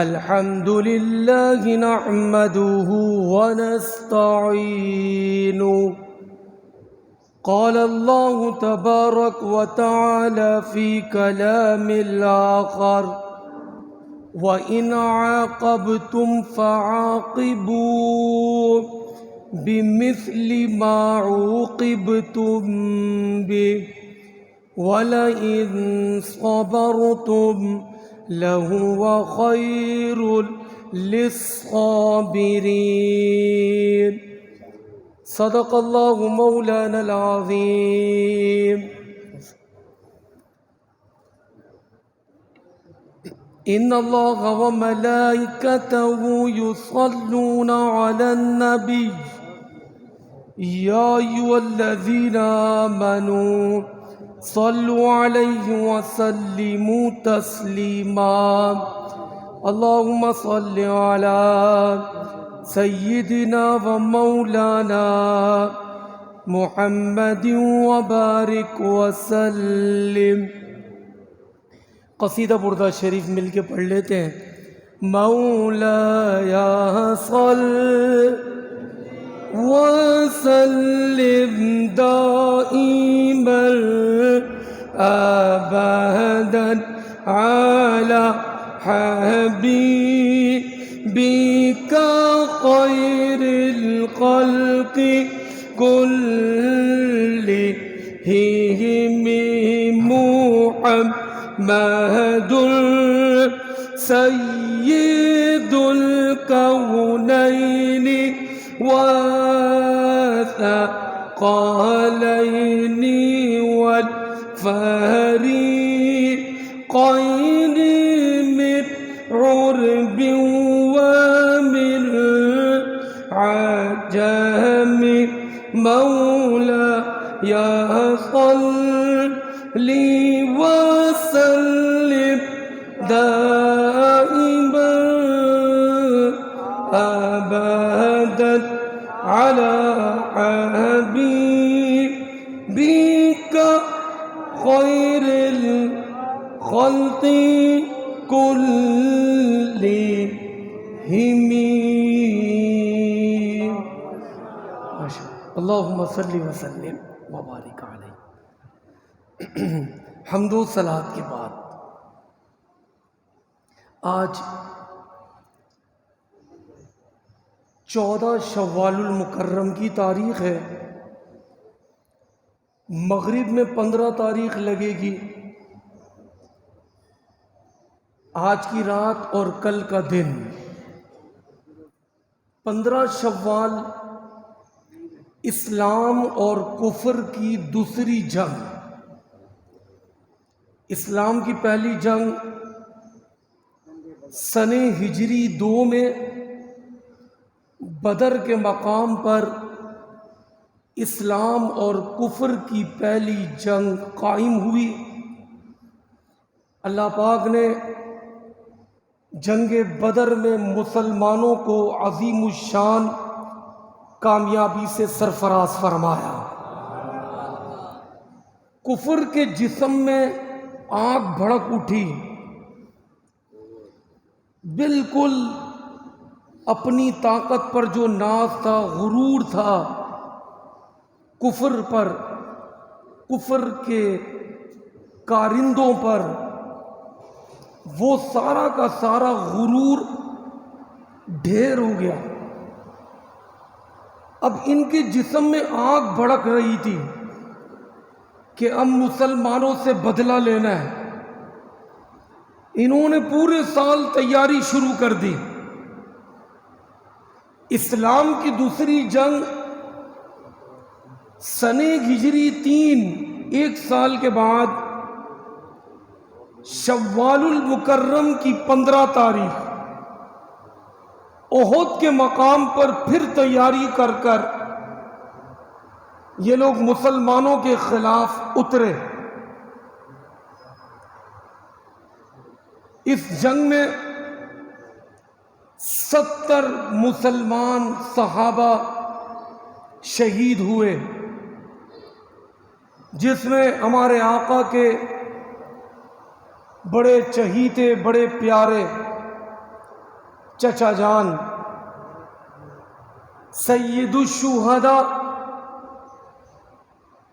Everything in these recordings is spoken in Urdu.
الحمد لله نحمده ونستعينه. قال الله تبارك وتعالى في كلام الآخر: وإن عاقبتم فعاقبوا بمثل ما عوقبتم به ولئن صبرتم لهو خير للصابرين. صدق الله مولانا العظيم. إن الله وملائكته يصلون على النبي يا أيها الذين آمنوا صلوا عليه وسلموا تسليما. اللهم صل على سيدنا ومولانا محمد وبارك وسلم. قصیدہ بردہ شریف مل کے پڑھ لیتے ہیں. مولایا صل وسلم دائما ابدا على حبيبك خير الخلق كلهم محمد سيد الكونين والثقلين والفريقين من عرب ومن عجم. مولاي صل وسلم دائما أبدا على حبيبك خير الخلق كلهم. اللهم صل وسلم وبارك عليه. حمد و صلات کے بعد آج 14 شوال المکرم کی تاریخ ہے. مغرب میں 15 تاریخ لگے گی. آج کی رات اور کل کا دن 15 شوال اسلام اور کفر کی دوسری جنگ. اسلام کی پہلی جنگ سن ہجری 2 میں بدر کے مقام پر اسلام اور کفر کی پہلی جنگ قائم ہوئی. اللہ پاک نے جنگ بدر میں مسلمانوں کو عظیم الشان کامیابی سے سرفراز فرمایا. کفر کے جسم میں آگ بھڑک اٹھی. بالکل اپنی طاقت پر جو ناز تھا، غرور تھا کفر پر، کفر کے کارندوں پر، وہ سارا کا سارا غرور ڈھیر ہو گیا. اب ان کے جسم میں آگ بھڑک رہی تھی کہ اب مسلمانوں سے بدلہ لینا ہے. انہوں نے پورے سال تیاری شروع کر دی. اسلام کی دوسری جنگ سن ہجری 3 ایک سال کے بعد شوال المکرم کی 15 تاریخ احد کے مقام پر پھر تیاری کر کر یہ لوگ مسلمانوں کے خلاف اترے. اس جنگ میں 70 مسلمان صحابہ شہید ہوئے، جس میں ہمارے آقا کے بڑے چہیتے، بڑے پیارے چچا جان سید الشہداء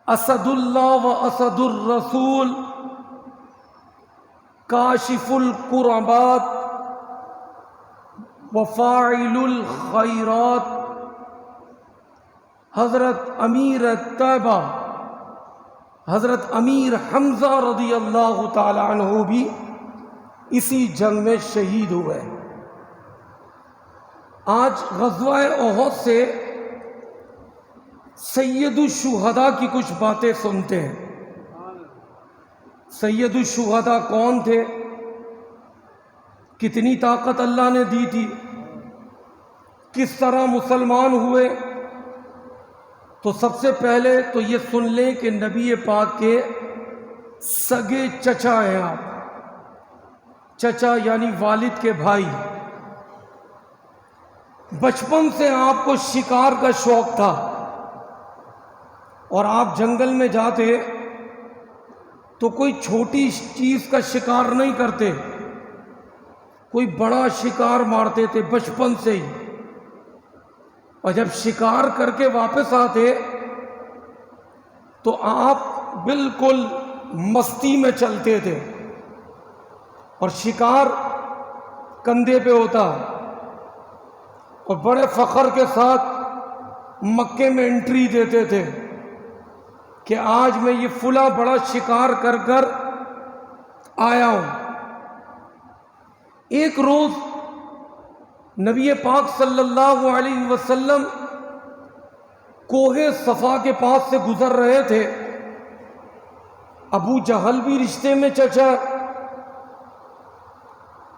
اسد اللہ و اسد الرسول کاشف الکربات وفاعل الخیرات حضرت امیر طیبہ حضرت امیر حمزہ رضی اللہ تعالی عنہ بھی اسی جنگ میں شہید ہوئے۔ آج غزوہ احد سے سید الشہداء کی کچھ باتیں سنتے ہیں۔ سید الشہداء کون تھے؟ کتنی طاقت اللہ نے دی تھی؟ کس طرح مسلمان ہوئے؟ تو سب سے پہلے تو یہ سن لیں کہ نبی پاک کے سگے چچا ہیں آپ، چچا یعنی والد کے بھائی۔ بچپن سے آپ کو شکار کا شوق تھا اور آپ جنگل میں جاتے تو کوئی چھوٹی چیز کا شکار نہیں کرتے، کوئی بڑا شکار مارتے تھے بچپن سے ہی، اور جب شکار کر کے واپس آتے تو آپ بالکل مستی میں چلتے تھے اور شکار کندھے پہ ہوتا اور بڑے فخر کے ساتھ مکے میں انٹری دیتے تھے کہ آج میں یہ فلاں بڑا شکار کر کر آیا ہوں۔ ایک روز نبی پاک صلی اللہ علیہ وسلم کوہ صفا کے پاس سے گزر رہے تھے۔ ابو جہل بھی رشتے میں چچا،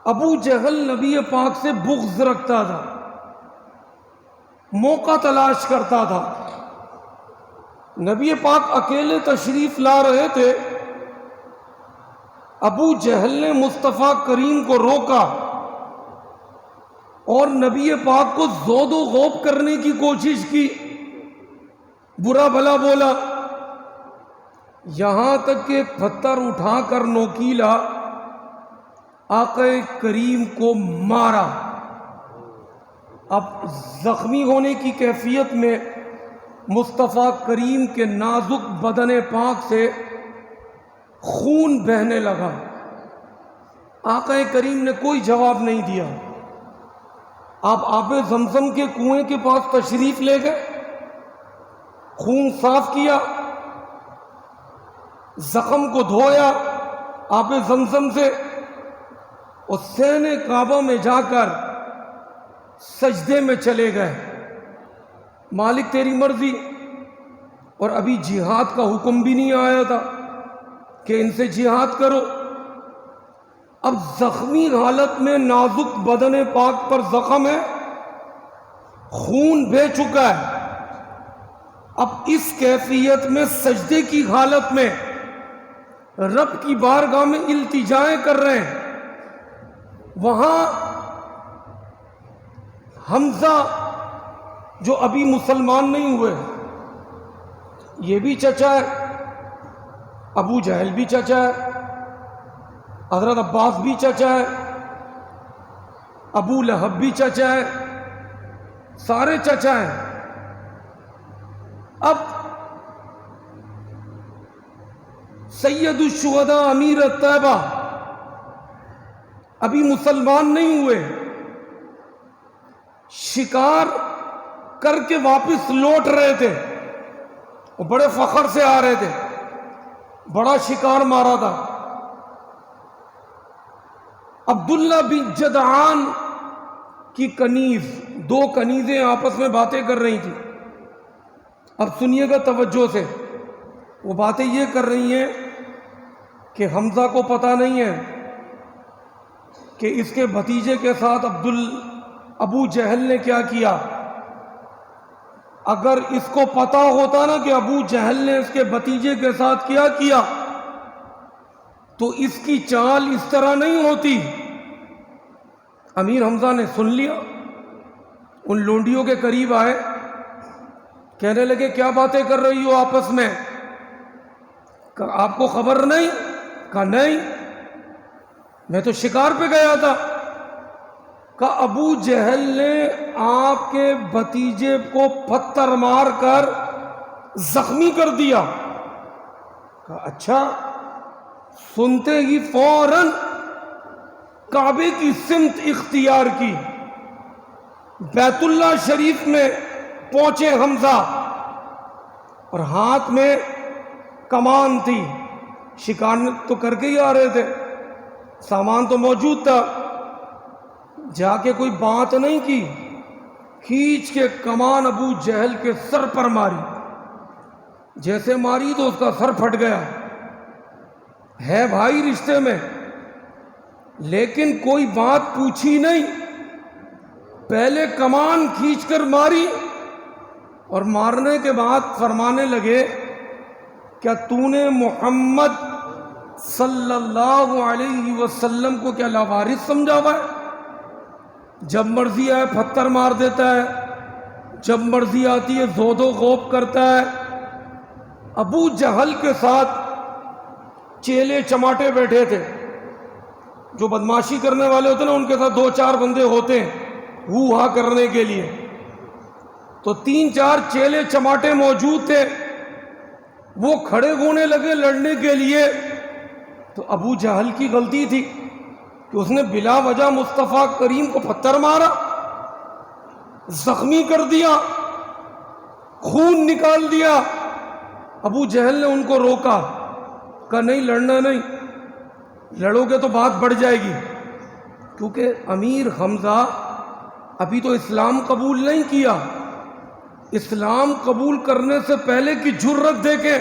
ابو جہل نبی پاک سے بغض رکھتا تھا، موقع تلاش کرتا تھا۔ نبی پاک اکیلے تشریف لا رہے تھے، ابو جہل نے مصطفیٰ کریم کو روکا اور نبی پاک کو زود و غوب کرنے کی کوشش کی، برا بھلا بولا، یہاں تک کہ ایک پتھر اٹھا کر نوکیلا آقا کریم کو مارا۔ اب زخمی ہونے کی کیفیت میں مصطفیٰ کریم کے نازک بدن پاک سے خون بہنے لگا۔ آقا کریم نے کوئی جواب نہیں دیا۔ آپ آب زمزم کے کنویں کے پاس تشریف لے گئے، خون صاف کیا، زخم کو دھویا آب زمزم سے، اور سین کعبہ میں جا کر سجدے میں چلے گئے، مالک تیری مرضی۔ اور ابھی جہاد کا حکم بھی نہیں آیا تھا کہ ان سے جہاد کرو۔ اب زخمی حالت میں نازک بدن پاک پر زخم ہے، خون بہہ چکا ہے، اب اس کیفیت میں سجدے کی حالت میں رب کی بارگاہ میں التجائیں کر رہے ہیں۔ وہاں حمزہ جو ابھی مسلمان نہیں ہوئے، یہ بھی چچا ہے، ابو جہل بھی چچا ہے، حضرت عباس بھی چچا ہے، ابو لہب بھی چچا ہے، سارے چچا ہیں۔ اب سید الشہداء امیر طیبہ ابھی مسلمان نہیں ہوئے، شکار کر کے واپس لوٹ رہے تھے، وہ بڑے فخر سے آ رہے تھے، بڑا شکار مارا تھا۔ عبداللہ بن جدعان کی کنیز، دو کنیزیں آپس میں باتیں کر رہی تھیں۔ اب سنیے گا توجہ سے، وہ باتیں یہ کر رہی ہیں کہ حمزہ کو پتہ نہیں ہے کہ اس کے بھتیجے کے ساتھ ابو جہل نے کیا کیا۔ اگر اس کو پتا ہوتا نا کہ ابو جہل نے اس کے بھتیجے کے ساتھ کیا کیا تو اس کی چال اس طرح نہیں ہوتی۔ امیر حمزہ نے سن لیا، ان لونڈیوں کے قریب آئے، کہنے لگے کیا باتیں کر رہی ہو آپس میں؟ آپ کو خبر نہیں؟ کہا نہیں، میں تو شکار پہ گیا تھا۔ کہ ابو جہل نے آپ کے بھتیجے کو پتھر مار کر زخمی کر دیا. کہا اچھا. سنتے ہی فوراً کعبے کی سمت اختیار کی, بیت اللہ شریف میں پہنچے حمزہ, اور ہاتھ میں کمان تھی. شکار تو کر کے ہی آ رہے تھے, سامان تو موجود تھا. جا کے کوئی بات نہیں کی, کھینچ کے کمان ابو جہل کے سر پر ماری. جیسے ماری تو اس کا سر پھٹ گیا. ہے بھائی رشتے میں, لیکن کوئی بات پوچھی نہیں. پہلے کمان کھینچ کر ماری, اور مارنے کے بعد فرمانے لگے کیا تو نے محمد صلی اللہ علیہ وسلم کو کیا لاوارث سمجھا ہوا ہے؟ جب مرضی آئے پتھر مار دیتا ہے, جب مرضی آتی ہے زود و غوب کرتا ہے. ابو جہل کے ساتھ چیلے چماٹے بیٹھے تھے. جو بدماشی کرنے والے ہوتے ہیں نا, ان کے ساتھ 2-4 بندے ہوتے ہیں ہو ہا کرنے کے لیے. تو 3-4 چیلے چماٹے موجود تھے. وہ کھڑے ہونے لگے لڑنے کے لیے. تو ابو جہل کی غلطی تھی کہ اس نے بلا وجہ مصطفیٰ کریم کو پتھر مارا, زخمی کر دیا, خون نکال دیا. ابو جہل نے ان کو روکا, کہا نہیں لڑنا نہیں, لڑو گے تو بات بڑھ جائے گی. کیونکہ امیر حمزہ ابھی تو اسلام قبول نہیں کیا. اسلام قبول کرنے سے پہلے کی جرت دیکھیں.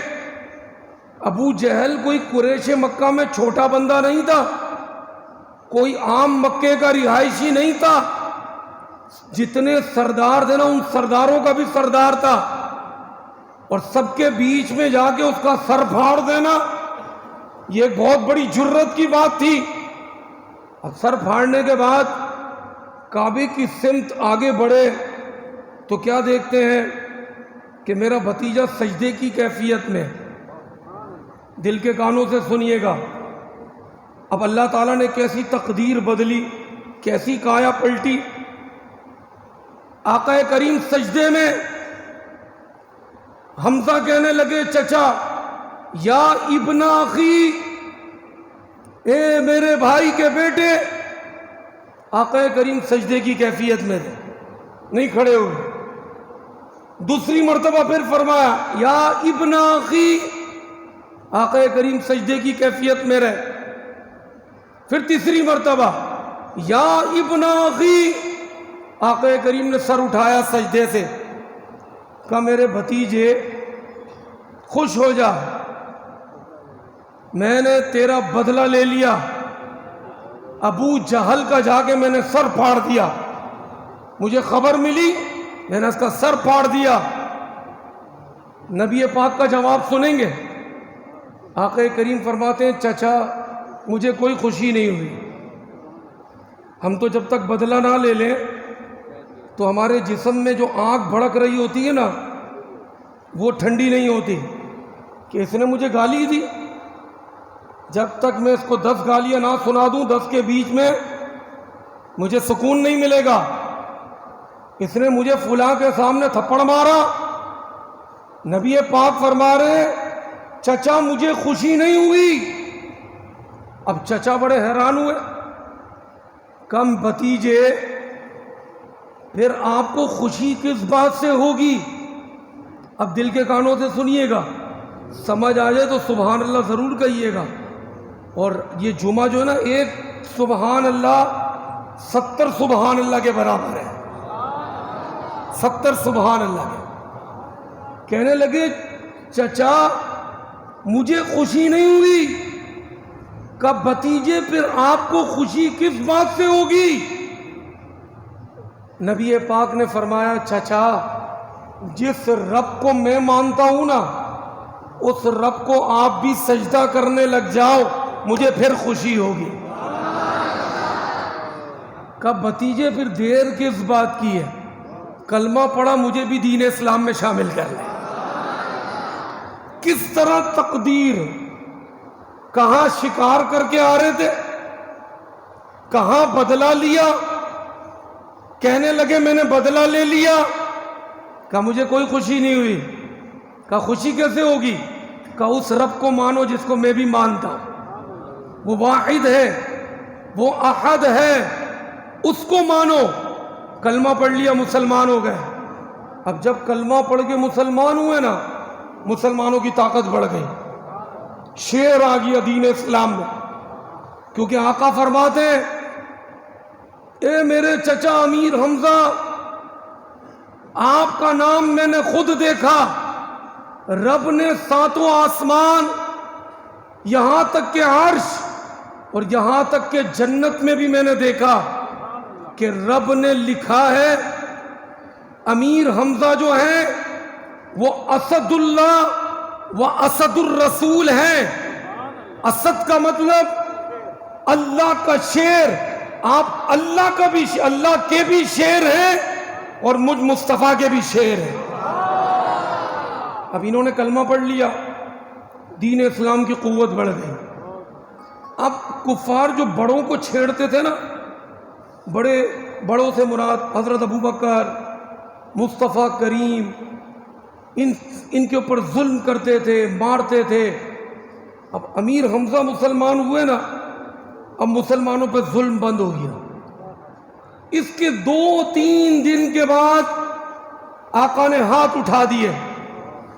ابو جہل کوئی قریش مکہ میں چھوٹا بندہ نہیں تھا, کوئی عام مکے کا رہائشی نہیں تھا. جتنے سردار تھے نا, ان سرداروں کا بھی سردار تھا. اور سب کے بیچ میں جا کے اس کا سر پھاڑ دینا, یہ ایک بہت بڑی جرت کی بات تھی. اب سر پھاڑنے کے بعد کعبے کی سمت آگے بڑھے تو کیا دیکھتے ہیں کہ میرا بھتیجا سجدے کی کیفیت میں. دل کے کانوں سے سنیے گا. اب اللہ تعالیٰ نے کیسی تقدیر بدلی, کیسی کایا پلٹی. آقا کریم سجدے میں. حمزہ کہنے لگے چچا یا ابن اخی, اے میرے بھائی کے بیٹے. آقا کریم سجدے کی کیفیت میں تھے, نہیں کھڑے ہوئے. دوسری مرتبہ پھر فرمایا یا ابن اخی. آقا کریم سجدے کی کیفیت میں رہے. پھر تیسری مرتبہ یا ابن اخی. آقا کریم نے سر اٹھایا سجدے سے, کہا میرے بھتیجے خوش ہو جا, میں نے تیرا بدلہ لے لیا. ابو جہل کا جا کے میں نے سر پھاڑ دیا. مجھے خبر ملی, میں نے اس کا سر پھاڑ دیا. نبی پاک کا جواب سنیں گے. آقا کریم فرماتے ہیں چچا مجھے کوئی خوشی نہیں ہوئی. ہم تو جب تک بدلہ نہ لے لیں تو ہمارے جسم میں جو آنکھ بھڑک رہی ہوتی ہے نا, وہ ٹھنڈی نہیں ہوتی کہ اس نے مجھے گالی دی. جب تک میں اس کو 10 گالیاں نہ سنا دوں 10 کے بیچ میں, مجھے سکون نہیں ملے گا. اس نے مجھے فلاں کے سامنے تھپڑ مارا. نبی پاک فرما رہے چچا مجھے خوشی نہیں ہوئی. اب چچا بڑے حیران ہوئے. کم بھتیجے پھر آپ کو خوشی کس بات سے ہوگی؟ اب دل کے کانوں سے سنیے گا, سمجھ آ جائے تو سبحان اللہ ضرور کہیے گا. اور یہ جمعہ جو ہے نا, ایک سبحان اللہ 70 سبحان اللہ کے برابر ہے. 70 سبحان اللہ کے. کہنے لگے چچا مجھے خوشی نہیں ہوئی. کہ بھتیجے پھر آپ کو خوشی کس بات سے ہوگی؟ نبی پاک نے فرمایا چچا جس رب کو میں مانتا ہوں نا, اس رب کو آپ بھی سجدہ کرنے لگ جاؤ, مجھے پھر خوشی ہوگی. کہ بھتیجے پھر دیر کس بات کی ہے, کلمہ پڑھا مجھے بھی دین اسلام میں شامل کر لیں. کس طرح تقدیر, کہاں شکار کر کے آ رہے تھے, کہاں بدلہ لیا, کہنے لگے میں نے بدلہ لے لیا. کہا مجھے کوئی خوشی نہیں ہوئی. کہا خوشی کیسے ہوگی؟ کہا اس رب کو مانو جس کو میں بھی مانتا ہوں. وہ واحد ہے، وہ احد ہے، اس کو مانو. کلمہ پڑھ لیا، مسلمان ہو گئے. اب جب کلمہ پڑھ کے مسلمان ہوئے نا، مسلمانوں کی طاقت بڑھ گئی، شیر آ گیا دین اسلام میں. کیونکہ آقا فرماتے ہیں اے میرے چچا امیر حمزہ، آپ کا نام میں نے خود دیکھا. رب نے ساتوں آسمان، یہاں تک کہ عرش اور یہاں تک کہ جنت میں بھی میں نے دیکھا کہ رب نے لکھا ہے امیر حمزہ جو ہیں وہ اسد اللہ و اسد الرسول ہیں. اسد کا مطلب اللہ کا شیر. آپ اللہ کا بھی، اللہ کے بھی شیر ہیں اور مجھ مصطفیٰ کے بھی شیر ہیں. اب انہوں نے کلمہ پڑھ لیا، دین اسلام کی قوت بڑھ گئی. اب کفار جو بڑوں کو چھیڑتے تھے نا، بڑوں سے مراد حضرت ابوبکر، مصطفیٰ کریم، ان کے اوپر ظلم کرتے تھے، مارتے تھے. اب امیر حمزہ مسلمان ہوئے نا، اب مسلمانوں پہ ظلم بند ہو گیا. اس کے 2-3 دن کے بعد آقا نے ہاتھ اٹھا دیے،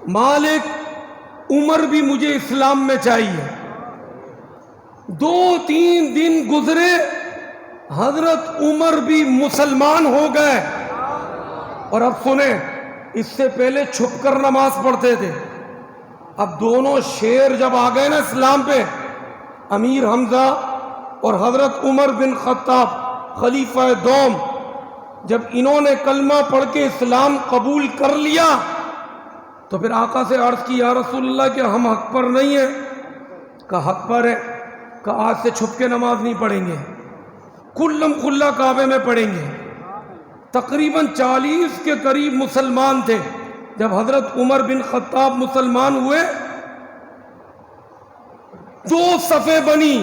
مالک عمر بھی مجھے اسلام میں چاہیے. 2-3 دن گزرے، حضرت عمر بھی مسلمان ہو گئے. اور اب سنیں، اس سے پہلے چھپ کر نماز پڑھتے تھے. اب دونوں شیر جب آ گئے نا اسلام پہ، امیر حمزہ اور حضرت عمر بن خطاب خلیفہ دوم، جب انہوں نے کلمہ پڑھ کے اسلام قبول کر لیا تو پھر آقا سے عرض کی یا رسول اللہ کہ ہم حق پر نہیں ہیں. کہا حق پر ہے. کہا آج سے چھپ کے نماز نہیں پڑھیں گے، کھلم کھلا کعبے میں پڑھیں گے. تقریباً 40 کے قریب مسلمان تھے. جب حضرت عمر بن خطاب مسلمان ہوئے، 2 صفیں بنی.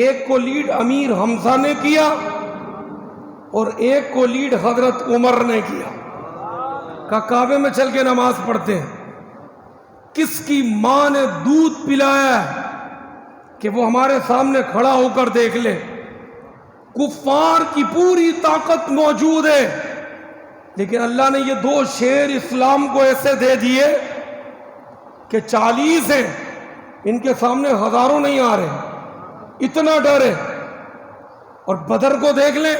ایک کو لیڈ امیر حمزہ نے کیا اور ایک کو لیڈ حضرت عمر نے کیا. کہ کعبے میں چل کے نماز پڑھتے ہیں. کس کی ماں نے دودھ پلایا ہے کہ وہ ہمارے سامنے کھڑا ہو کر دیکھ لے. کفار کی پوری طاقت موجود ہے، لیکن اللہ نے یہ 2 شیر اسلام کو ایسے دے دیے کہ 40 ہیں، ان کے سامنے ہزاروں نہیں آ رہے. اتنا ڈر ہے. اور بدر کو دیکھ لیں،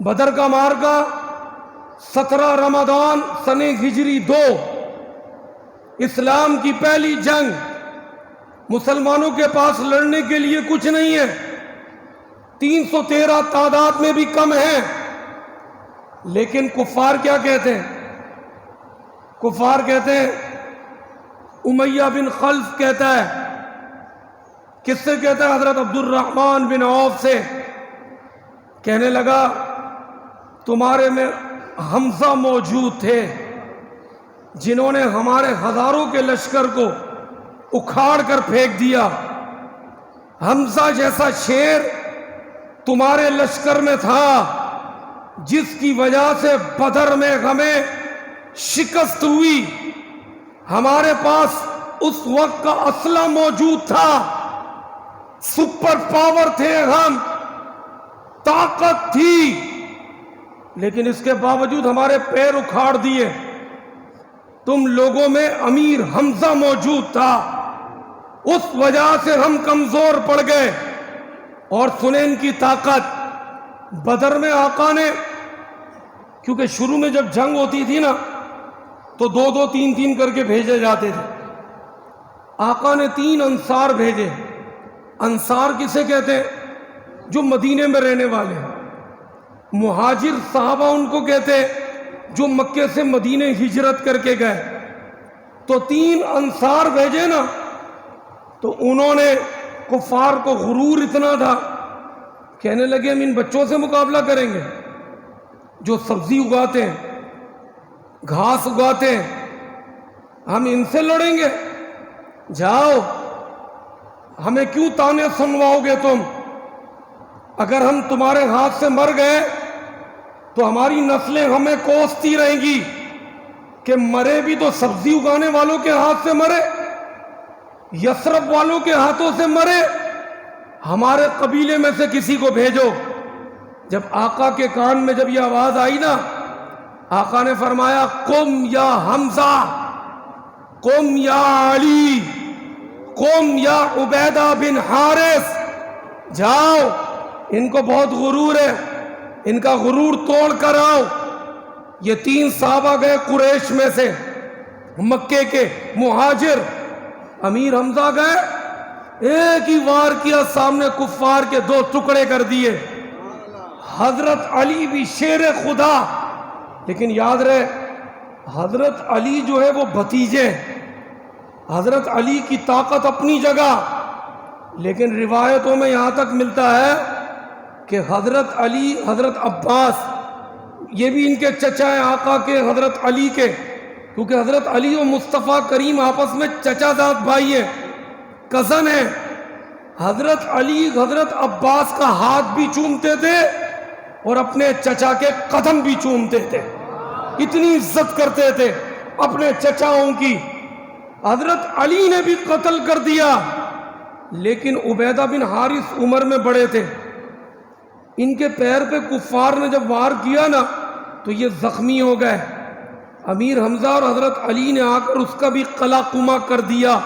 بدر کا معرکہ 17 رمضان سنہ ہجری 2، اسلام کی پہلی جنگ. مسلمانوں کے پاس لڑنے کے لیے کچھ نہیں ہے، 313 تعداد میں بھی کم ہے. لیکن کفار کیا کہتے ہیں؟ کفار کہتے ہیں، امیہ بن خلف کہتا ہے، کس سے کہتا ہے؟ حضرت عبد الرحمن بن عوف سے. کہنے لگا تمہارے میں حمزہ موجود تھے جنہوں نے ہمارے ہزاروں کے لشکر کو اکھاڑ کر پھینک دیا. حمزہ جیسا شیر تمہارے لشکر میں تھا، جس کی وجہ سے بدر میں ہمیں شکست ہوئی. ہمارے پاس اس وقت کا اسلحہ موجود تھا، سپر پاور تھے ہم، طاقت تھی، لیکن اس کے باوجود ہمارے پیر اکھاڑ دیے. تم لوگوں میں امیر حمزہ موجود تھا، اس وجہ سے ہم کمزور پڑ گئے. اور سنیں ان کی طاقت. بدر میں آقا نے، کیونکہ شروع میں جب جنگ ہوتی تھی نا تو 2-2 3-3 کر کے بھیجے جاتے تھے. آقا نے 3 انصار بھیجے. انصار کسے کہتے ہیں؟ جو مدینے میں رہنے والے ہیں. مہاجر صحابہ ان کو کہتے ہیں جو مکے سے مدینے ہجرت کر کے گئے. تو 3 انصار بھیجے نا، تو انہوں نے، کفار کو غرور اتنا تھا، کہنے لگے ہم ان بچوں سے مقابلہ کریں گے جو سبزی اگاتے ہیں، گھاس اگاتے ہیں، ہم ان سے لڑیں گے؟ جاؤ، ہمیں کیوں تانے سنواؤ گے تم؟ اگر ہم تمہارے ہاتھ سے مر گئے تو ہماری نسلیں ہمیں کوستی رہیں گی کہ مرے بھی تو سبزی اگانے والوں کے ہاتھ سے مرے، یثرب والوں کے ہاتھوں سے مرے، ہمارے قبیلے میں سے کسی کو بھیجو۔ جب آقا کے کان میں جب یہ آواز آئی نا، آقا نے فرمایا قم یا حمزہ، قم یا علی، قم یا عبیدہ بن حارث، جاؤ، ان کو بہت غرور ہے، ان کا غرور توڑ کر آؤ۔ یہ 3 صحابہ گئے قریش میں سے، مکے کے مہاجر، امیر حمزہ گئے، ایک ہی وار کیا، سامنے کفار کے 2 ٹکڑے کر دیے۔ حضرت علی بھی شیر خدا، لیکن یاد رہے حضرت علی جو ہے وہ بھتیجے، حضرت علی کی طاقت اپنی جگہ، لیکن روایتوں میں یہاں تک ملتا ہے کہ حضرت علی، حضرت عباس، یہ بھی ان کے چچا ہیں آقا کے، حضرت علی کے، کیونکہ حضرت علی و مصطفیٰ کریم آپس میں چچا زاد بھائی ہیں، کزن ہیں۔ حضرت علی حضرت عباس کا ہاتھ بھی چومتے تھے اور اپنے چچا کے قدم بھی چومتے تھے، اتنی عزت کرتے تھے اپنے چچاؤں کی۔ حضرت علی نے بھی قتل کر دیا، لیکن عبیدہ بن حارث عمر میں بڑے تھے، ان کے پیر پہ کفار نے جب وار کیا نا تو یہ زخمی ہو گئے۔ امیر حمزہ اور حضرت علی نے آ کر اس کا بھی قلاقمہ کر دیا۔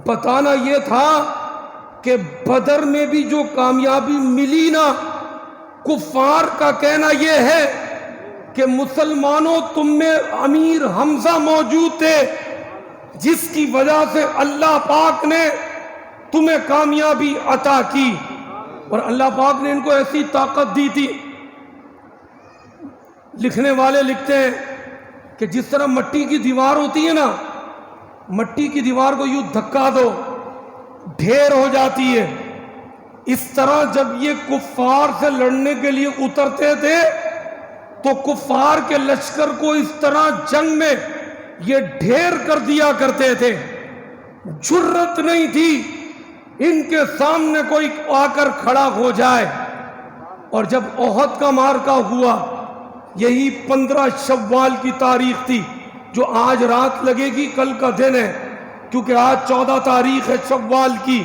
بتانا یہ تھا کہ بدر میں بھی جو کامیابی ملی نا، کفار کا کہنا یہ ہے کہ مسلمانوں تم میں امیر حمزہ موجود تھے، جس کی وجہ سے اللہ پاک نے تمہیں کامیابی عطا کی، اور اللہ پاک نے ان کو ایسی طاقت دی تھی۔ لکھنے والے لکھتے ہیں کہ جس طرح مٹی کی دیوار ہوتی ہے نا، مٹی کی دیوار کو یوں دھکا دو ڈھیر ہو جاتی ہے، اس طرح جب یہ کفار سے لڑنے کے لیے اترتے تھے تو کفار کے لشکر کو اس طرح جنگ میں یہ ڈھیر کر دیا کرتے تھے، جرت نہیں تھی ان کے سامنے کوئی آ کر کھڑا ہو جائے۔ اور جب احد کا معرکہ ہوا، یہی 15 شوال کی تاریخ تھی، جو آج رات لگے گی کل کا دن ہے، کیونکہ آج 14 تاریخ ہے شوال کی۔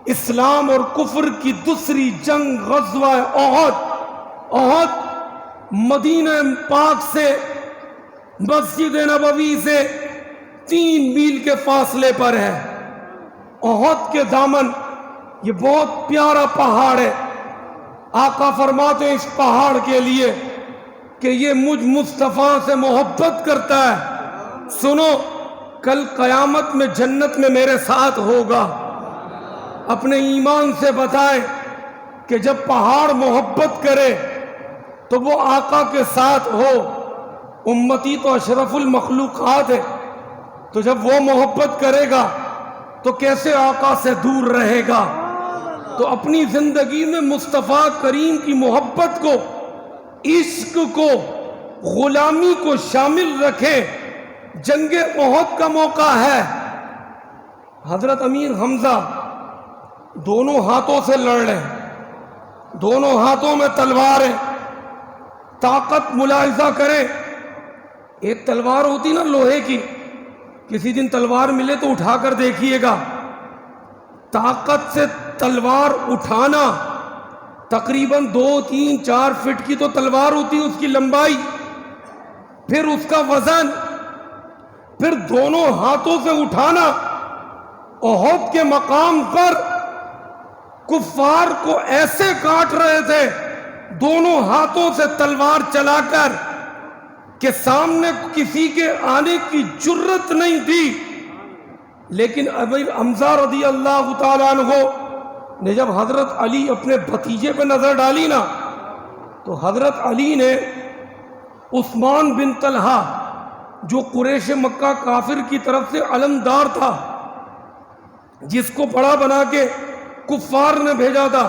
اسلام اور کفر کی دوسری جنگ غزوہ احد۔ احد مدینہ پاک سے، مسجد نبوی سے 3 میل کے فاصلے پر ہے۔ احد کے دامن، یہ بہت پیارا پہاڑ ہے۔ آقا فرماتے ہیں اس پہاڑ کے لیے کہ یہ مجھ مصطفیٰ سے محبت کرتا ہے، سنو کل قیامت میں جنت میں میرے ساتھ ہوگا۔ اپنے ایمان سے بتائیں کہ جب پہاڑ محبت کرے تو وہ آقا کے ساتھ ہو۔ امتی تو اشرف المخلوقات ہے، تو جب وہ محبت کرے گا تو کیسے آقا سے دور رہے گا؟ تو اپنی زندگی میں مصطفیٰ کریم کی محبت کو، عشق کو، غلامی کو شامل رکھے۔ جنگ احد کا موقع ہے، حضرت امیر حمزہ دونوں ہاتھوں سے لڑ رہے ہیں، دونوں ہاتھوں میں تلوار ہے۔ طاقت ملاحظہ کریں، ایک تلوار ہوتی نا لوہے کی، کسی دن تلوار ملے تو اٹھا کر دیکھیے گا۔ طاقت سے تلوار اٹھانا، تقریباً 2، 3، 4 فٹ کی تو تلوار ہوتی ہے اس کی لمبائی، پھر اس کا وزن، پھر دونوں ہاتھوں سے اٹھانا۔ احد کے مقام پر کفار کو ایسے کاٹ رہے تھے دونوں ہاتھوں سے تلوار چلا کر کہ سامنے کسی کے آنے کی جرت نہیں تھی۔ لیکن امیر حمزہ رضی اللہ تعالیٰ عنہ نے جب حضرت علی اپنے بھتیجے پہ نظر ڈالی نا، تو حضرت علی نے عثمان بن طلحہ، جو قریش مکہ کافر کی طرف سے علمدار تھا، جس کو بڑا بنا کے کفار نے بھیجا تھا،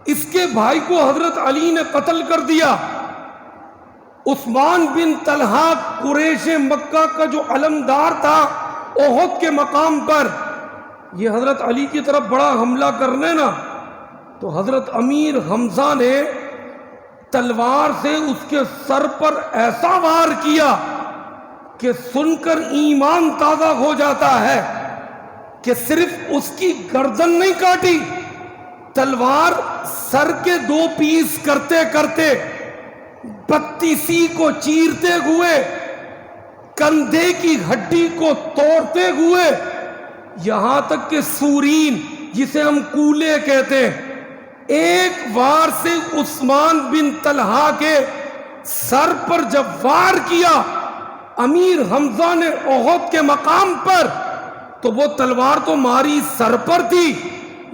اس کے بھائی کو حضرت علی نے قتل کر دیا۔ عثمان بن طلحہ قریش مکہ کا جو علمدار تھا احد کے مقام پر، یہ حضرت علی کی طرف بڑا حملہ کرنے نا تو حضرت امیر حمزہ نے تلوار سے اس کے سر پر ایسا وار کیا کہ سن کر ایمان تازہ ہو جاتا ہے کہ صرف اس کی گردن نہیں کاٹی، تلوار سر کے 2 پیس کرتے کرتے 32 کو چیرتے ہوئے کندھے کی ہڈی کو توڑتے ہوئے یہاں تک کہ سورین جسے ہم کولے کہتے ہیں، ایک وار سے عثمان بن طلحہ کے سر پر جب وار کیا امیر حمزہ نے احد کے مقام پر، تو وہ تلوار تو ماری سر پر تھی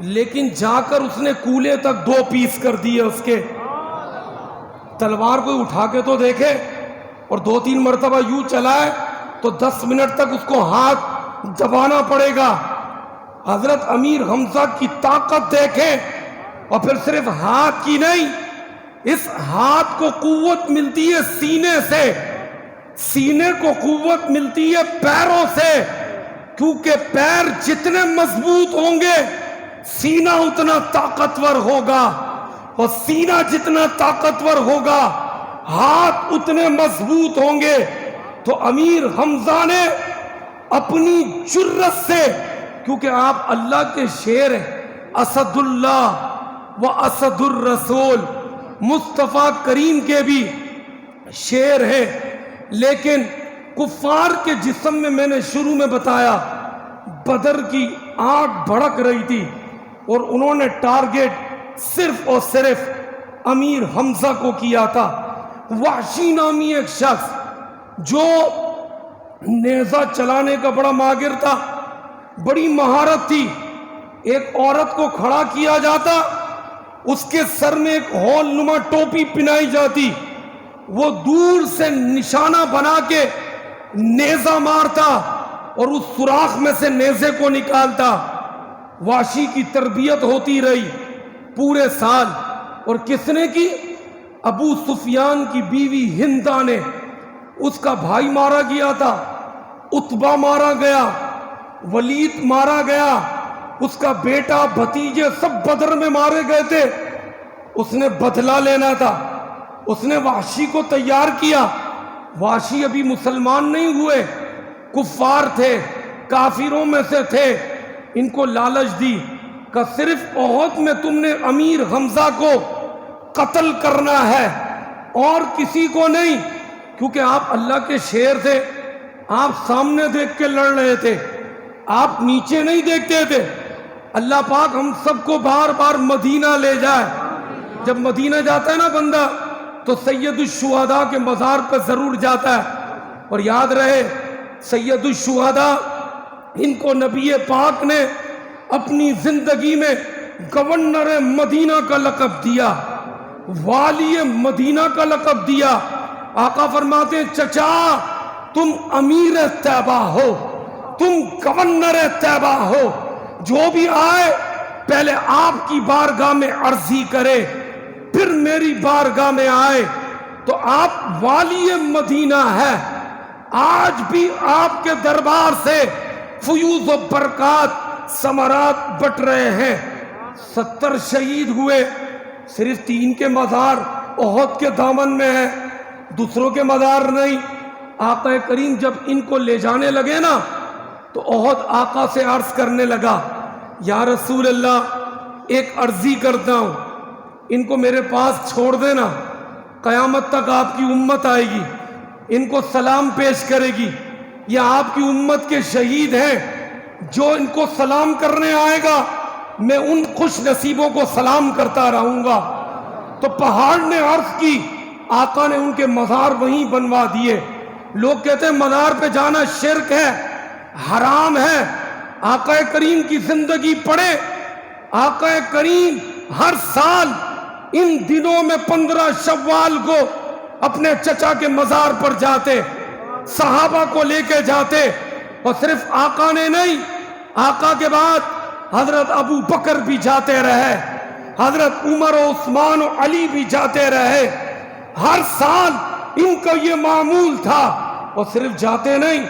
لیکن جا کر اس نے کولے تک 2 پیس کر دیے اس کے۔ تلوار کوئی اٹھا کے تو دیکھے اور 2-3 مرتبہ یوں چلائے تو 10 منٹ تک اس کو ہاتھ دبانا پڑے گا۔ حضرت امیر حمزہ کی طاقت دیکھیں، اور پھر صرف ہاتھ کی نہیں، اس ہاتھ کو قوت ملتی ہے سینے سے، سینے کو قوت ملتی ہے پیروں سے، کیونکہ پیر جتنے مضبوط ہوں گے سینہ اتنا طاقتور ہوگا، اور سینہ جتنا طاقتور ہوگا ہاتھ اتنے مضبوط ہوں گے۔ تو امیر حمزہ نے اپنی جرت سے، کیونکہ آپ اللہ کے شیر ہیں، اسد اللہ و اسد الرسول، مصطفیٰ کریم کے بھی شیر ہے، لیکن کفار کے جسم میں نے شروع میں بتایا بدر کی آگ بھڑک رہی تھی اور انہوں نے ٹارگٹ صرف اور صرف امیر حمزہ کو کیا تھا۔ وحشی نامی ایک شخص جو نیزہ چلانے کا بڑا ماہر تھا، بڑی مہارت تھی، ایک عورت کو کھڑا کیا جاتا، اس کے سر میں ایک ہول نما ٹوپی پہنائی جاتی، وہ دور سے نشانہ بنا کے نیزہ مارتا اور اس سوراخ میں سے نیزے کو نکالتا۔ وحشی کی تربیت ہوتی رہی پورے سال، اور کس نے کی؟ ابو سفیان کی بیوی ہندا نے۔ اس کا بھائی مارا گیا تھا، عتبہ مارا گیا، ولید مارا گیا، اس کا بیٹا بھتیجے سب بدر میں مارے گئے تھے۔ اس نے بدلہ لینا تھا، اس نے وحشی کو تیار کیا۔ وحشی ابھی مسلمان نہیں ہوئے، کفار تھے، کافروں میں سے تھے۔ ان کو لالچ دی کہ صرف احد میں تم نے امیر حمزہ کو قتل کرنا ہے اور کسی کو نہیں، کیونکہ آپ اللہ کے شیر تھے، آپ سامنے دیکھ کے لڑ رہے تھے، آپ نیچے نہیں دیکھتے تھے۔ اللہ پاک ہم سب کو بار بار مدینہ لے جائے۔ جب مدینہ جاتا ہے نا بندہ تو سید الشہداء کے مزار پہ ضرور جاتا ہے، اور یاد رہے سید الشہداء، ان کو نبی پاک نے اپنی زندگی میں گورنر مدینہ کا لقب دیا، والی مدینہ کا لقب دیا۔ آقا فرماتے ہیں چچا تم امیر طیبہ ہو، تم گورنر طیبہ ہو، جو بھی آئے پہلے آپ کی بارگاہ میں عرضی کرے پھر میری بارگاہ میں آئے۔ تو آپ والی مدینہ ہے، آج بھی آپ کے دربار سے فیوز و برکات ثمرات بٹ رہے ہیں۔ 70 شہید ہوئے، صرف 3 کے مزار احد کے دامن میں ہیں، دوسروں کے مزار نہیں۔ آقا کریم جب ان کو لے جانے لگے نا تو احد آقا سے عرض کرنے لگا، یا رسول اللہ ایک عرضی کرتا ہوں، ان کو میرے پاس چھوڑ دینا، قیامت تک آپ کی امت آئے گی، ان کو سلام پیش کرے گی، یہ آپ کی امت کے شہید ہیں، جو ان کو سلام کرنے آئے گا میں ان خوش نصیبوں کو سلام کرتا رہوں گا۔ تو پہاڑ نے عرض کی، آقا نے ان کے مزار وہیں بنوا دیے۔ لوگ کہتے ہیں مزار پہ جانا شرک ہے، حرام ہے۔ آقا کریم کی زندگی پڑھے، آقا کریم ہر سال ان دنوں میں 15 شوال کو اپنے چچا کے مزار پر جاتے، صحابہ کو لے کے جاتے، اور صرف آقا نے نہیں، آقا کے بعد حضرت ابو بکر بھی جاتے رہے، حضرت عمر و عثمان و علی بھی جاتے رہے۔ ہر سال ان کا یہ معمول تھا، اور صرف جاتے نہیں،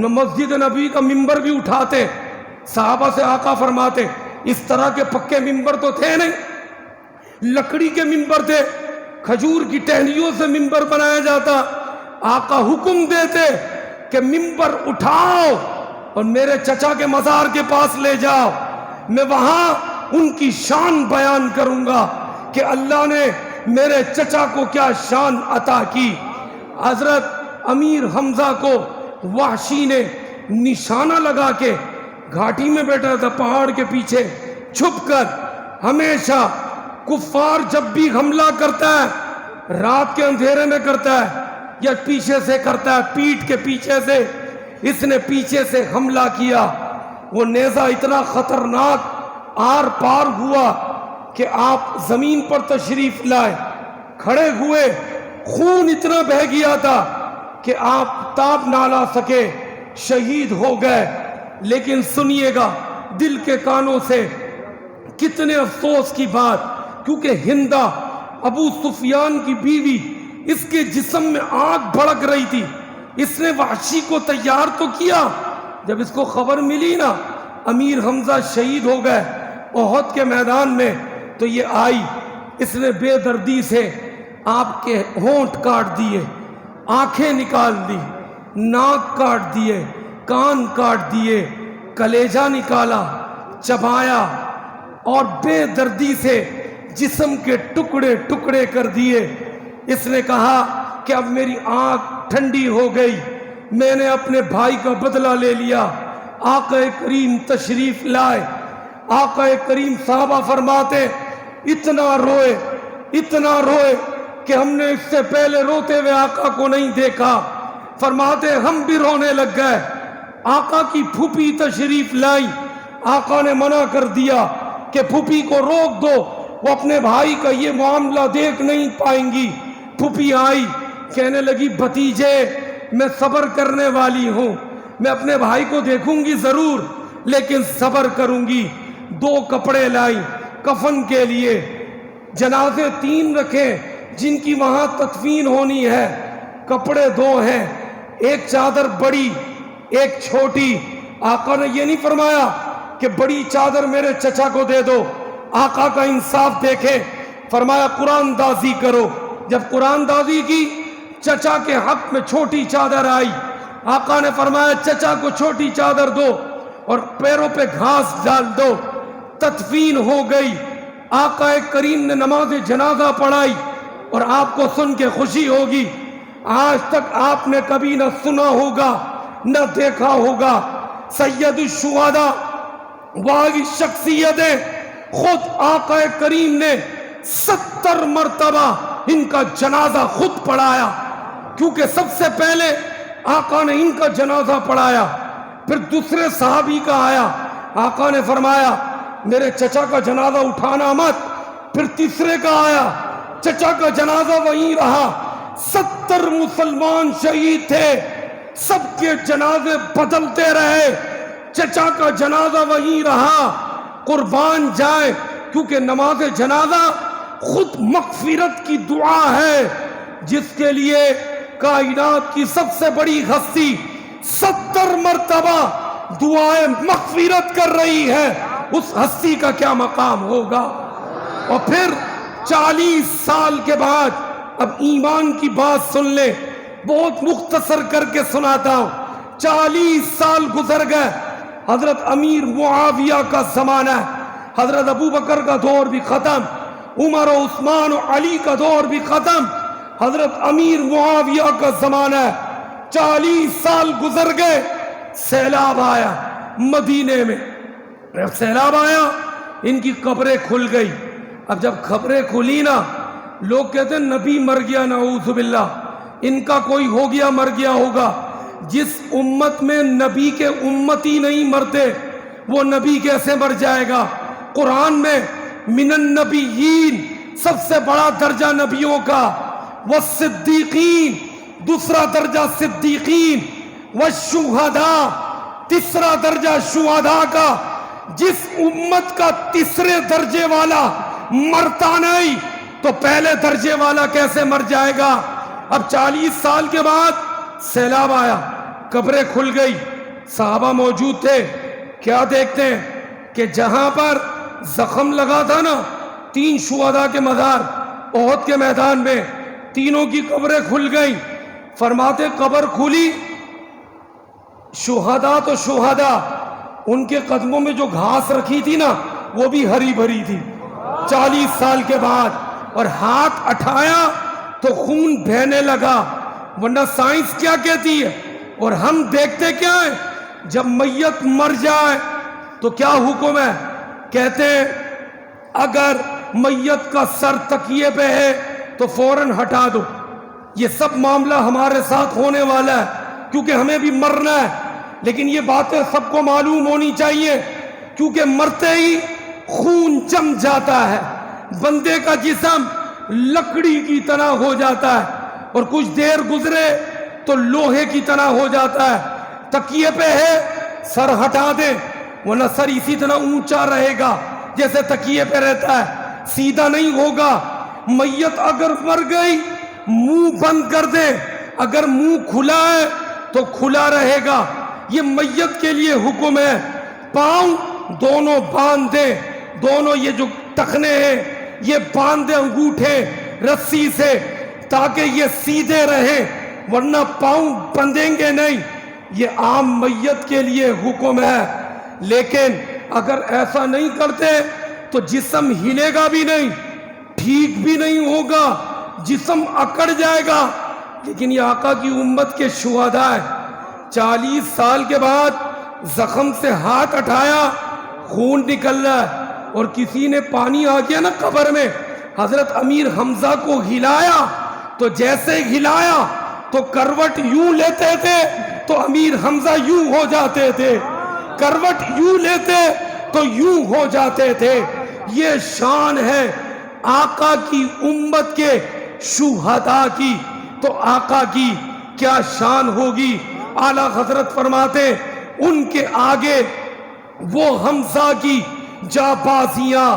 مسجد نبی کا ممبر بھی اٹھاتے۔ صحابہ سے آقا فرماتے اس طرح کے پکے ممبر تو تھے نہیں، لکڑی کے ممبر تھے، کھجور کی ٹہنیوں سے ممبر بنایا جاتا. آقا حکم دیتے کہ ممبر اٹھاؤ اور میرے چچا کے مزار کے پاس لے جاؤ، میں وہاں ان کی شان بیان کروں گا کہ اللہ نے میرے چچا کو کیا شان عطا کی. حضرت امیر حمزہ کو وحشی نے نشانہ لگا کے گھاٹی میں بیٹھا تھا، پہاڑ کے پیچھے چھپ کر. ہمیشہ کفار جب بھی حملہ کرتا ہے رات کے اندھیرے میں کرتا ہے یا پیچھے سے کرتا ہے، پیٹھ کے پیچھے سے. اس نے پیچھے سے حملہ کیا. وہ نیزہ اتنا خطرناک آر پار ہوا کہ آپ زمین پر تشریف لائے، کھڑے ہوئے، خون اتنا بہہ گیا تھا کہ آپ تاب نہ لا سکے، شہید ہو گئے. لیکن سنیے گا دل کے کانوں سے، کتنے افسوس کی بات، کیونکہ ہندہ ابو سفیان کی بیوی، اس کے جسم میں آگ بھڑک رہی تھی. اس نے وحشی کو تیار تو کیا. جب اس کو خبر ملی نا امیر حمزہ شہید ہو گئے احد کے میدان میں، تو یہ آئی. اس نے بے دردی سے آپ کے ہونٹ کاٹ دیے، آنکھیں نکال دی، ناک کاٹ دیے، کان کاٹ دیے، کلیجہ نکالا، چبایا اور بے دردی سے جسم کے ٹکڑے ٹکڑے کر دیے. اس نے کہا کہ اب میری آنکھ ٹھنڈی ہو گئی، میں نے اپنے بھائی کا بدلہ لے لیا. آقا کریم تشریف لائے. آقا کریم صحابہ فرماتے اتنا روئے کہ ہم نے اس سے پہلے روتے ہوئے آقا کو نہیں دیکھا. فرماتے ہم بھی رونے لگ گئے. آقا کی پھوپھی تشریف لائی. آقا نے منع کر دیا کہ پھوپھی کو روک دو، وہ اپنے بھائی کا یہ معاملہ دیکھ نہیں پائیں گی. پھوپھی آئی، کہنے لگی بھتیجے میں صبر کرنے والی ہوں، میں اپنے بھائی کو دیکھوں گی ضرور لیکن صبر کروں گی. 2 کپڑے لائی کفن کے لیے. جنازے 3 رکھے جن کی وہاں تدفین ہونی ہے. کپڑے 2 ہیں، ایک چادر بڑی ایک چھوٹی. آقا نے یہ نہیں فرمایا کہ بڑی چادر میرے چچا کو دے دو. آقا کا انصاف دیکھے، فرمایا قرآن دازی کرو. جب قرآن دازی کی چچا کے حق میں چھوٹی چادر آئی. آقا نے فرمایا چچا کو چھوٹی چادر دو اور پیروں پہ گھاس ڈال دو. تدفین ہو گئی. آقا کریم نے نماز جنازہ پڑھائی اور آپ کو سن کے خوشی ہوگی، آج تک آپ نے کبھی نہ سنا ہوگا نہ دیکھا ہوگا. سید الشہداء والی شخصیتیں، خود آقا کریم نے 70 مرتبہ ان کا جنازہ خود پڑھایا، کیونکہ سب سے پہلے آقا نے ان کا جنازہ پڑھایا، پھر دوسرے صحابی کا آیا. آقا نے فرمایا میرے چچا کا جنازہ اٹھانا مت. پھر تیسرے کا آیا، چچا کا جنازہ وہیں رہا. 70 مسلمان شہید تھے، سب کے جنازے بدلتے رہے، چچا کا جنازہ وہیں رہا. قربان جائے، کیونکہ نماز جنازہ خود مغفرت کی دعا ہے، جس کے لیے کائنات کی سب سے بڑی ہستی 70 مرتبہ دعائیں مغفرت کر رہی ہے. اس ہستی کا کیا مقام ہوگا. اور پھر 40 سال کے بعد، اب ایمان کی بات سن لے، بہت مختصر کر کے سناتا ہوں. 40 سال گزر گئے. حضرت امیر معاویہ کا زمانہ ہے، حضرت ابو بکر کا دور بھی ختم، عمر و عثمان و علی کا دور بھی ختم، حضرت امیر معاویہ کا زمانہ ہے. 40 سال گزر گئے. سیلاب آیا مدینے میں. جب سیلاب آیا ان کی قبریں کھل گئی. اب جب قبریں کھلی نا، لوگ کہتے ہیں نبی مر گیا، نعوذ باللہ، ان کا کوئی ہو گیا مر گیا ہوگا. جس امت میں نبی کے امتی نہیں مرتے وہ نبی کیسے مر جائے گا. قرآن میں من النبیین سب سے بڑا درجہ نبیوں کا، والصدیقین دوسرا درجہ صدیقین، والشہداء تیسرا درجہ شہداء کا. جس امت کا تیسرے درجے والا مرتا نہیں تو پہلے درجے والا کیسے مر جائے گا. اب 40 سال کے بعد سیلاب آیا، قبریں کھل گئی. صحابہ موجود تھے. کیا دیکھتے ہیں کہ جہاں پر زخم لگا تھا نا 3 شہداء کے مزار احد کے میدان میں، تینوں کی قبریں کھل گئیں. فرماتے قبر کھلی، شہداء تو شہداء، ان کے قدموں میں جو گھاس رکھی تھی نا وہ بھی ہری بھری تھی 40 سال کے بعد. اور ہاتھ اٹھایا تو خون بہنے لگا. ورنہ سائنس کیا کہتی ہے اور ہم دیکھتے کیا ہیں؟ جب میت مر جائے تو کیا حکم ہے؟ کہتے ہیں اگر میت کا سر تکیے پہ ہے تو فوراً ہٹا دو. یہ سب معاملہ ہمارے ساتھ ہونے والا ہے کیونکہ ہمیں بھی مرنا ہے. لیکن یہ باتیں سب کو معلوم ہونی چاہیے کیونکہ مرتے ہی خون جم جاتا ہے، بندے کا جسم لکڑی کی طرح ہو جاتا ہے اور کچھ دیر گزرے تو لوہے کی طرح ہو جاتا ہے. تکیے پہ ہے سر ہٹا دیں ورنہ سر اسی طرح اونچا رہے گا جیسے تکیے پہ رہتا ہے، سیدھا نہیں ہوگا. میت اگر مر گئی منہ بند کر دے، اگر منہ کھلا ہے تو کھلا رہے گا. یہ میت کے لیے حکم ہے. پاؤں دونوں باندھ دے، دونوں یہ جو ٹخنے ہیں یہ باندھ دے انگوٹھے رسی سے تاکہ یہ سیدھے رہیں ورنہ پاؤں بندھیں گے نہیں. یہ عام میت کے لیے حکم ہے. لیکن اگر ایسا نہیں کرتے تو جسم ہلے گا بھی نہیں، ٹھیک بھی نہیں ہوگا، جسم اکڑ جائے گا. لیکن یہ آقا کی امت کے شہداء ہیں. 40 سال کے بعد زخم سے ہاتھ اٹھایا، خون نکل رہا ہے اور کسی نے پانی آ گیا نا قبر میں، حضرت امیر حمزہ کو ہلایا تو جیسے ہلایا تو کروٹ یوں لیتے تھے تو امیر حمزہ یوں ہو جاتے تھے، کروٹ یوں لیتے تو یوں ہو جاتے تھے. یہ شان ہے آقا کی امت کے شہداء کی. تو آقا کی کیا شان ہوگی؟ اعلیٰ حضرت فرماتے ان کے آگے وہ حمزہ کی جابازیاں،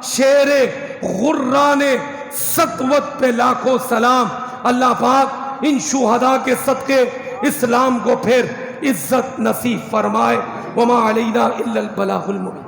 شیر غران سطوت پہ لاکھوں سلام. اللہ پاک ان شہداء کے صدقے اسلام کو پھر عزت نصیب فرمائے. وما علینا الا البلاغ المبین.